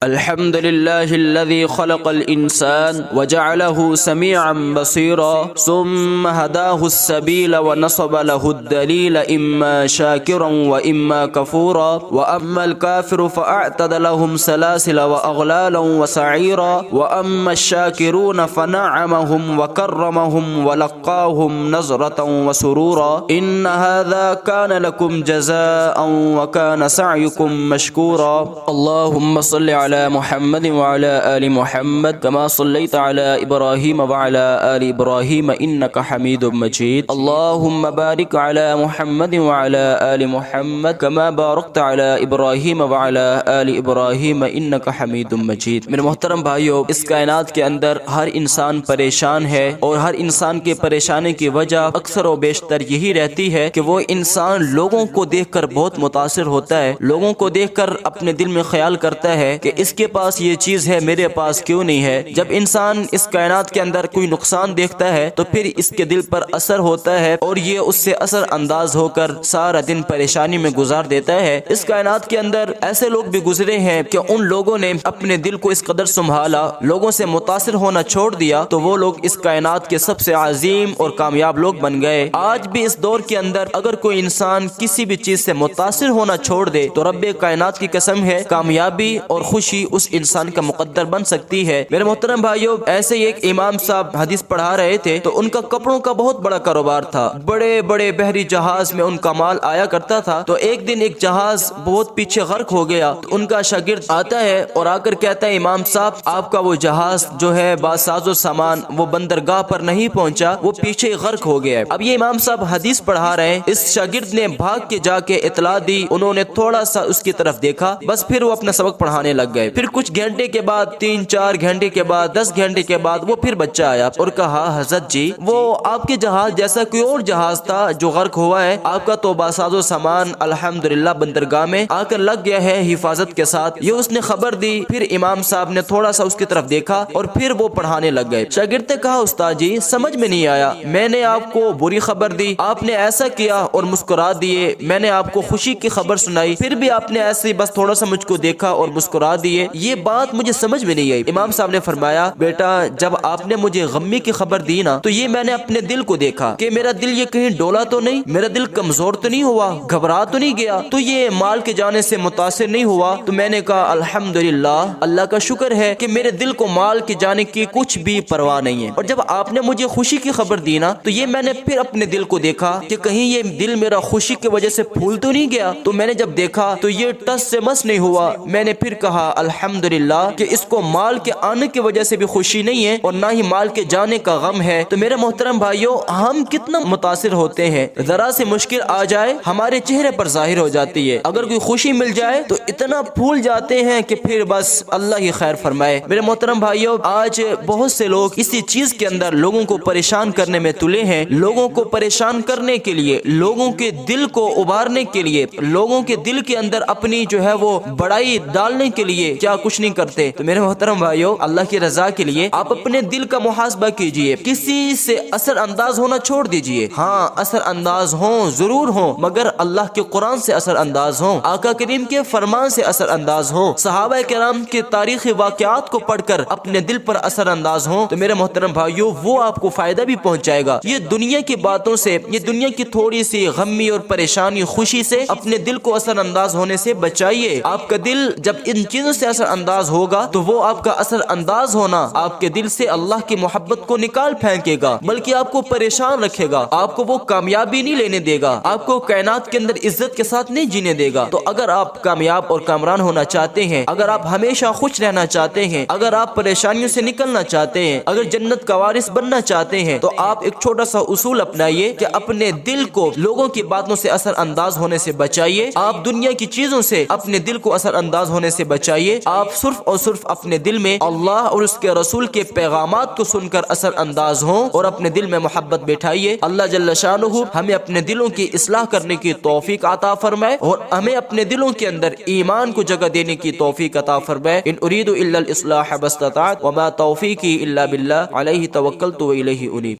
الحمد لله الذي خلق الإنسان وجعله سميعا بصيرا ثم هداه السبيل ونصب له الدليل إما شاكرا وإما كفورا وأما الكافر فأعتد لهم سلاسل وأغلالا وسعيرا وأما الشاكرون فنعمهم وكرمهم ولقاهم نظرة وسرورا إن هذا كان لكم جزاء وكان سعيكم مشكورا. اللهم صل على محمد وعلى آل محمد كما صليت على إبراهيم وعلى آل إبراهيم إنك حميد مجيد. اللهم بارك على محمد وعلى آل محمد كما باركت على إبراهيم وعلى آل إبراهيم إنك حميد مجيد. میرے محترم بھائیو، اس کائنات کے اندر ہر انسان پریشان ہے، اور ہر انسان کے پریشانی کی وجہ اکثر و بیشتر یہی رہتی ہے کہ وہ انسان لوگوں کو دیکھ کر بہت متاثر ہوتا ہے، لوگوں کو دیکھ کر اپنے دل میں خیال کرتا ہے کہ اس کے پاس یہ چیز ہے، میرے پاس کیوں نہیں ہے. جب انسان اس کائنات کے اندر کوئی نقصان دیکھتا ہے تو پھر اس کے دل پر اثر ہوتا ہے، اور یہ اس سے اثر انداز ہو کر سارا دن پریشانی میں گزار دیتا ہے. اس کائنات کے اندر ایسے لوگ بھی گزرے ہیں کہ ان لوگوں نے اپنے دل کو اس قدر سنبھالا، لوگوں سے متاثر ہونا چھوڑ دیا، تو وہ لوگ اس کائنات کے سب سے عظیم اور کامیاب لوگ بن گئے. آج بھی اس دور کے اندر اگر کوئی انسان کسی بھی چیز سے متاثر ہونا چھوڑ دے تو رب کائنات کی قسم ہے کامیابی اور خوشی اس انسان کا مقدر بن سکتی ہے. میرے محترم بھائیو، ایسے ہی ایک امام صاحب حدیث پڑھا رہے تھے تو ان کا کپڑوں کا بہت بڑا کاروبار تھا، بڑے بڑے بحری جہاز میں ان کا مال آیا کرتا تھا. تو ایک دن ایک جہاز بہت پیچھے غرق ہو گیا، تو ان کا شاگرد آتا ہے اور آ کر کہتا ہے امام صاحب آپ کا وہ جہاز جو ہے باساز و سامان وہ بندرگاہ پر نہیں پہنچا، وہ پیچھے غرق ہو گیا. اب یہ امام صاحب حدیث پڑھا رہے ہیں، اس شاگرد نے بھاگ کے جا کے اطلاع دی، انہوں نے تھوڑا سا اس کی طرف دیکھا، بس پھر وہ اپنا سبق پڑھانے لگ گئے. پھر کچھ گھنٹے کے بعد، 3-4 گھنٹے کے بعد، 10 گھنٹے کے بعد وہ پھر بچہ آیا اور کہا حضرت جی وہ آپ کے جہاز جیسا کوئی اور جہاز تھا جو غرق ہوا ہے، آپ کا تو باساز و سامان الحمدللہ بندرگاہ میں آ کر لگ گیا ہے حفاظت کے ساتھ. یہ اس نے خبر دی. پھر امام صاحب نے تھوڑا سا اس کی طرف دیکھا اور پھر وہ پڑھانے لگ گئے. شاگرد نے کہا استاد جی سمجھ میں نہیں آیا، میں نے آپ کو بری خبر دی، آپ نے ایسا کیا اور مسکرا دیے، میں نے آپ کو خوشی کی خبر سنائی، پھر بھی آپ نے ایسے بس تھوڑا سا مجھ کو دیکھا اور مسکرا دیے، یہ بات مجھے سمجھ میں نہیں آئی. امام صاحب نے فرمایا بیٹا جب آپ نے مجھے غمی کی خبر دی نا تو یہ میں نے اپنے دل کو دیکھا کہ میرا دل یہ کہیں ڈولا تو نہیں، میرا دل کمزور تو نہیں ہوا، گھبرا تو نہیں گیا، تو یہ مال کے جانے سے متاثر نہیں ہوا. تو میں نے کہا الحمدللہ اللہ کا شکر ہے کہ میرے دل کو مال کے جانے کی کچھ بھی پرواہ نہیں ہے. اور جب آپ نے مجھے خوشی کی خبر دی نا تو یہ میں نے پھر اپنے دل کو دیکھا کہ کہیں یہ دل میرا خوشی کی وجہ سے پھول تو نہیں گیا. تو میں نے جب دیکھا تو یہ ٹس سے مس نہیں ہوا. میں نے پھر کہا الحمدللہ کہ اس کو مال کے آنے کی وجہ سے بھی خوشی نہیں ہے اور نہ ہی مال کے جانے کا غم ہے. تو میرے محترم بھائیو، ہم کتنا متاثر ہوتے ہیں، ذرا سے مشکل آ جائے ہمارے چہرے پر ظاہر ہو جاتی ہے، اگر کوئی خوشی مل جائے تو اتنا پھول جاتے ہیں کہ پھر بس اللہ ہی خیر فرمائے. میرے محترم بھائیو، آج بہت سے لوگ اسی چیز کے اندر لوگوں کو پریشان کرنے میں تلے ہیں، لوگوں کو پریشان کرنے کے لیے، لوگوں کے دل کو ابارنے کے لیے، لوگوں کے دل کے اندر اپنی جو ہے وہ بڑائی ڈالنے کے لیے کیا کچھ نہیں کرتے. تو میرے محترم بھائیو، اللہ کی رضا کے لیے آپ اپنے دل کا محاسبہ کیجئے، کسی سے اثر انداز ہونا چھوڑ دیجئے. ہاں اثر انداز ہوں ضرور ہوں، مگر اللہ کے قرآن سے اثر انداز ہوں، آقا کریم کے فرمان سے اثر انداز ہوں، صحابہ کرام کے تاریخی واقعات کو پڑھ کر اپنے دل پر اثر انداز ہوں. تو میرے محترم بھائیو، وہ آپ کو فائدہ بھی پہنچائے گا. یہ دنیا کی باتوں سے، یہ دنیا کی تھوڑی سی غمی اور پریشانی خوشی سے اپنے دل کو اثر انداز ہونے سے بچائیے. آپ کا دل جب ان چیزوں سے اثر انداز ہوگا تو وہ آپ کا اثر انداز ہونا آپ کے دل سے اللہ کی محبت کو نکال پھینکے گا، بلکہ آپ کو پریشان رکھے گا، آپ کو وہ کامیابی نہیں لینے دے گا، آپ کو کائنات کے اندر عزت کے ساتھ نہیں جینے دے گا. تو اگر آپ کامیاب اور کامران ہونا چاہتے ہیں، اگر آپ ہمیشہ خوش رہنا چاہتے ہیں، اگر آپ پریشانیوں سے نکلنا چاہتے ہیں، اگر جنت کا وارث بننا چاہتے ہیں، تو آپ ایک چھوٹا سا اصول اپنائیے کہ اپنے دل کو لوگوں کی باتوں سے اثر انداز ہونے سے بچائیے. آپ دنیا کی چیزوں سے اپنے دل کو اثر انداز ہونے سے بچائیے. آپ صرف اور صرف اپنے دل میں اللہ اور اس کے رسول کے پیغامات کو سن کر اثر انداز ہوں اور اپنے دل میں محبت بٹھائیے. اللہ جل شانہ ہمیں اپنے دلوں کی اصلاح کرنے کی توفیق عطا فرمائے اور ہمیں اپنے دلوں کے اندر ایمان کو جگہ دینے کی توفیق عطا فرمائے. ان اريد الا الاصلاح ما استطعت وما توفیقی الا باللہ علیہ توکلت و الیہ انیب.